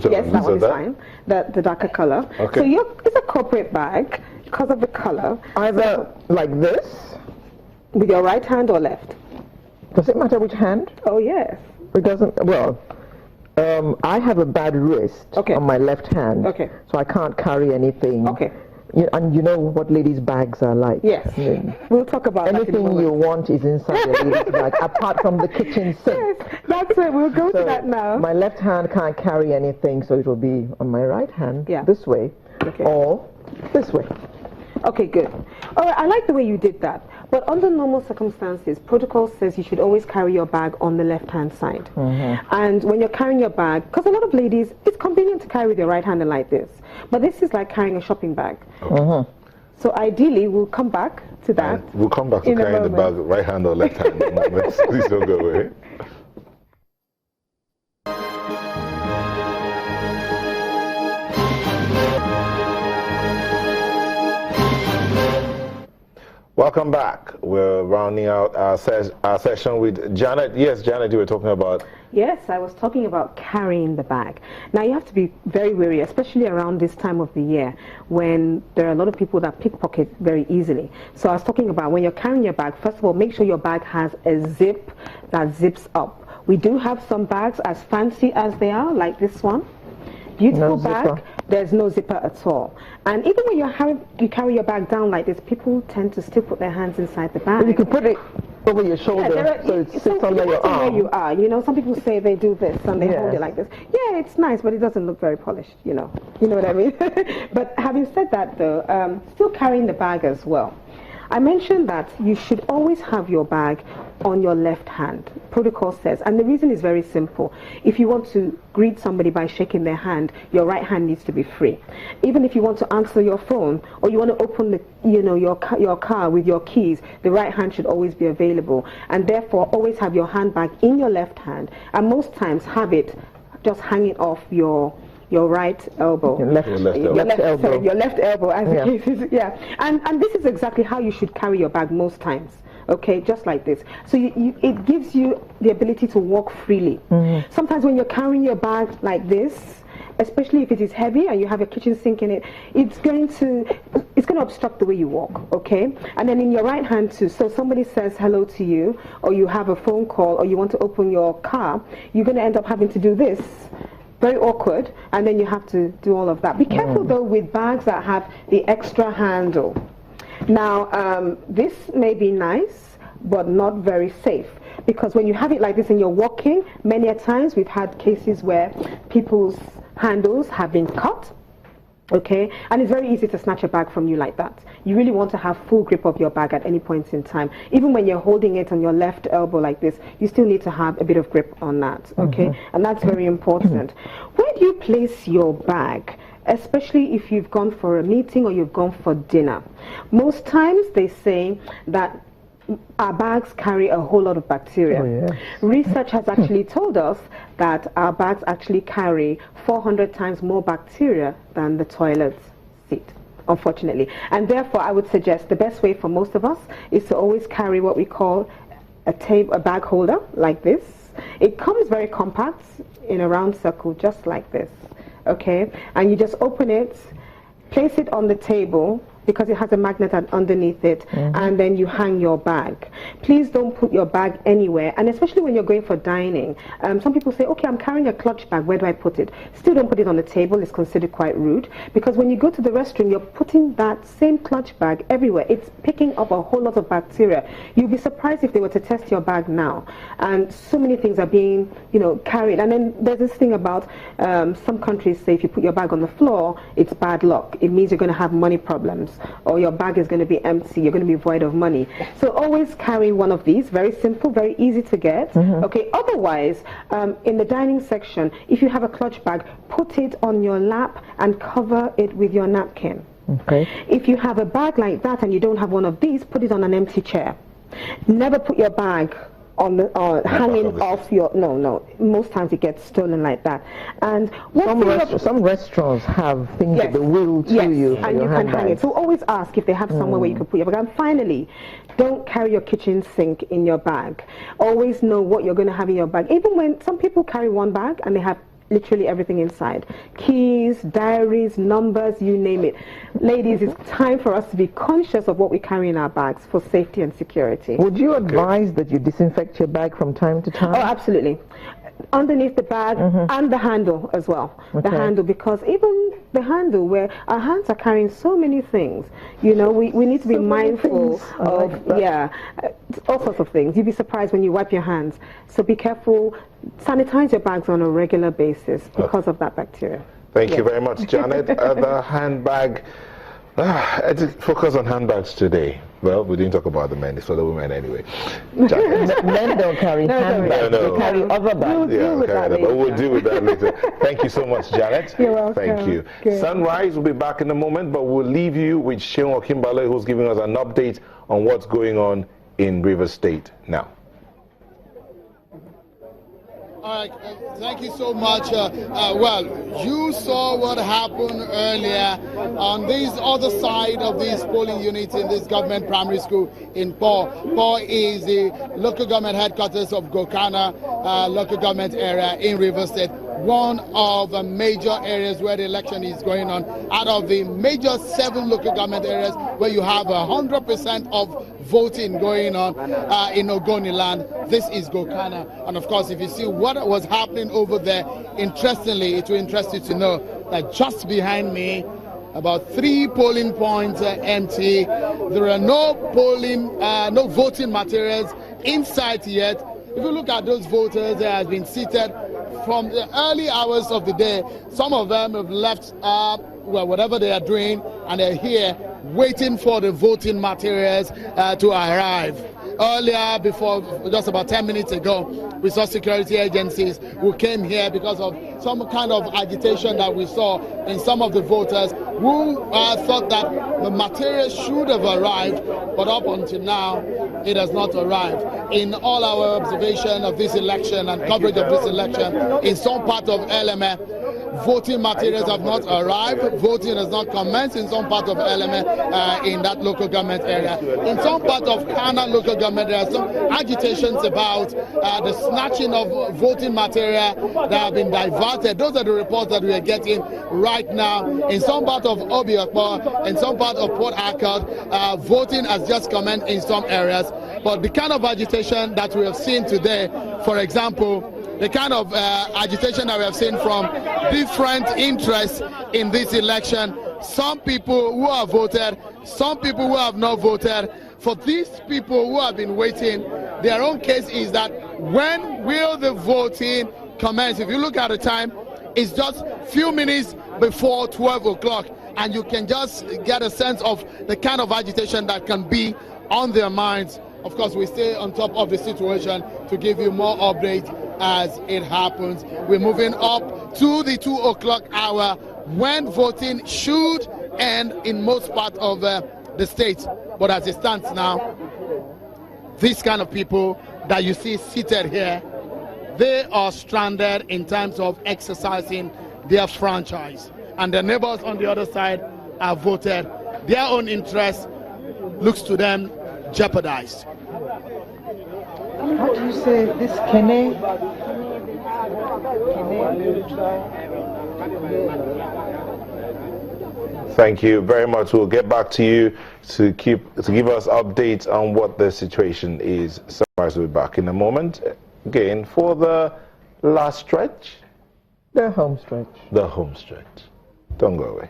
Yes, that one is fine. The darker color. Okay. So it's a corporate bag because of the color. Either like this. With your right hand or left? Does it matter which hand? Oh, yes. It doesn't. Well, I have a bad wrist on my left hand. Okay. So I can't carry anything. Okay. And you know what ladies' bags are like. Yes. We'll talk about anything that in a moment. you want is inside your lady's bag, apart from the kitchen sink. Yes, that's it. We'll go to that now. My left hand can't carry anything, so it will be on my right hand, this way, or this way. Okay, good. All right, I like the way you did that. But under normal circumstances, protocol says you should always carry your bag on the left-hand side. And when you're carrying your bag, because a lot of ladies, it's convenient to carry with your right hand like this. But this is like carrying a shopping bag. So ideally, we'll come back to that. And we'll come back to carrying the bag right hand or left hand. Please don't go away. Welcome back. We're rounding out our session with Janet. Yes, Janet, you were talking about... Yes, I was talking about carrying the bag. Now, you have to be very wary, especially around this time of the year when there are a lot of people that pickpocket very easily. So I was talking about when you're carrying your bag, first of all, make sure your bag has a zip that zips up. We do have some bags as fancy as they are, like this one. Beautiful bag, there's no zipper at all. And even when you carry your bag down like this, people tend to still put their hands inside the bag. But you can put it over your shoulder, so it sits under your arm. Where you are, you know, some people say they do this and they hold it like this. Yeah, it's nice, but it doesn't look very polished, you know what I mean? But having said that though, still carrying the bag as well. I mentioned that you should always have your bag on your left hand, protocol says, and the reason is very simple. If you want to greet somebody by shaking their hand, your right hand needs to be free. Even if you want to answer your phone or you want to open your car with your keys, the right hand should always be available, and therefore always have your handbag in your left hand, and most times have it just hanging off your right elbow. Your left elbow. Sorry, your left elbow, as the case is. Yeah. And this is exactly how you should carry your bag most times. Okay, just like this. So it gives you the ability to walk freely. Sometimes when you're carrying your bag like this, especially if it is heavy and you have a kitchen sink in it, it's going to obstruct the way you walk, okay? And then in your right hand too, so somebody says hello to you, or you have a phone call, or you want to open your car, you're going to end up having to do this. Very awkward, and then you have to do all of that. Be careful though with bags that have the extra handle. Now, this may be nice, but not very safe, because when you have it like this and you're walking, many a times we've had cases where people's handles have been cut. Okay, and it's very easy to snatch a bag from you like that. You really want to have full grip of your bag at any point in time. Even when you're holding it on your left elbow like this, you still need to have a bit of grip on that, okay? And that's very important. Where do you place your bag, especially if you've gone for a meeting or you've gone for dinner? Most times they say that our bags carry a whole lot of bacteria. Research has actually told us that our bags actually carry 400 times more bacteria than the toilet seat, unfortunately. And therefore, I would suggest the best way for most of us is to always carry what we call a bag holder like this. It comes very compact in a round circle, just like this, okay? And you just open it, place it on the table, because it has a magnet underneath it, and then you hang your bag. Please don't put your bag anywhere, and especially when you're going for dining. Some people say, okay, I'm carrying a clutch bag, where do I put it? Still don't put it on the table, it's considered quite rude, because when you go to the restroom, you're putting that same clutch bag everywhere. It's picking up a whole lot of bacteria. You'll be surprised if they were to test your bag now, and so many things are being, carried. And then there's this thing about some countries say if you put your bag on the floor, it's bad luck. It means you're going to have money problems, or your bag is going to be empty, you're going to be void of money. So always carry one of these, very simple, very easy to get. Okay, otherwise, in the dining section, if you have a clutch bag, put it on your lap and cover it with your napkin. Okay. If you have a bag like that and you don't have one of these, put it on an empty chair. Never put your bag on the hanging off your most times it gets stolen like that. And some restaurants have things that they will to you, and you can hang it. So always ask if they have somewhere where you can put your bag. And finally, don't carry your kitchen sink in your bag. Always know what you're going to have in your bag. Even when some people carry one bag and they have literally everything inside. Keys, diaries, numbers, you name it. Ladies, it's time for us to be conscious of what we carry in our bags for safety and security. Would you advise that you disinfect your bag from time to time? Oh, absolutely. Underneath the bag and the handle as well. The handle, because even the handle where our hands are carrying so many things, you know, we need to be mindful of, all sorts of things. You'd be surprised when you wipe your hands. So be careful, sanitize your bags on a regular basis because of that bacteria. Thank you very much, Janet. The handbag, focus on handbags today. Well, we didn't talk about the men, it's for the women anyway. Men don't carry handbags, they carry other bags. We'll deal with that later. Thank you so much, Janet. You're welcome. Thank you. Good. Sunrise will be back in a moment, but we'll leave you with Sheon Okimbale, who's giving us an update on what's going on in Rivers State now. All right, thank you so much. Well, you saw what happened earlier on this other side of these polling units in this government primary school in Po. Po is the local government headquarters of Gokana local government area in Rivers State. One of the major areas where the election is going on. Out of the major 7 local government areas where you have 100% of voting going on in Ogoni land, this is Gokana. And of course, if you see what was happening over there, interestingly, it will interest you to know that just behind me, about 3 polling points empty. There are no voting materials inside yet. If you look at those voters, they have been seated from the early hours of the day. Some of them have left, whatever they are doing, and they're here waiting for the voting materials to arrive. Earlier, before, just about 10 minutes ago, we saw security agencies who came here because of some kind of agitation that we saw in some of the voters who thought that the materials should have arrived, but up until now, it has not arrived. In all our observation of this election and coverage of this election, in some part of LMA, voting materials have not arrived. Voting has not commenced in some part of LMA in that local government area. In some part of Kana local government, there are some agitations about the snatching of voting material that have been diverted. Those are the reports that we are getting right now. In some part of Obiakpo, in some part of Port Harcourt, voting has just commenced in some areas. But the kind of agitation that we have seen today, for example, the kind of agitation that we have seen from different interests in this election, some people who have voted, some people who have not voted. For these people who have been waiting, their own case is that when will the voting commence? If you look at the time, it's just a few minutes before 12 o'clock, and you can just get a sense of the kind of agitation that can be on their minds. Of course, we stay on top of the situation to give you more updates as it happens. We're moving up to the 2 o'clock hour when voting should end in most part of the state. But as it stands now, these kind of people that you see seated here, they are stranded in terms of exercising their franchise. And the neighbors on the other side have voted. Their own interest looks to them jeopardized. How do you say this, Kene? Thank you very much. We'll get back to you to give us updates on what the situation is. Sunrise will be back in a moment. Again, for the last stretch. The home stretch. The home stretch. Don't go away.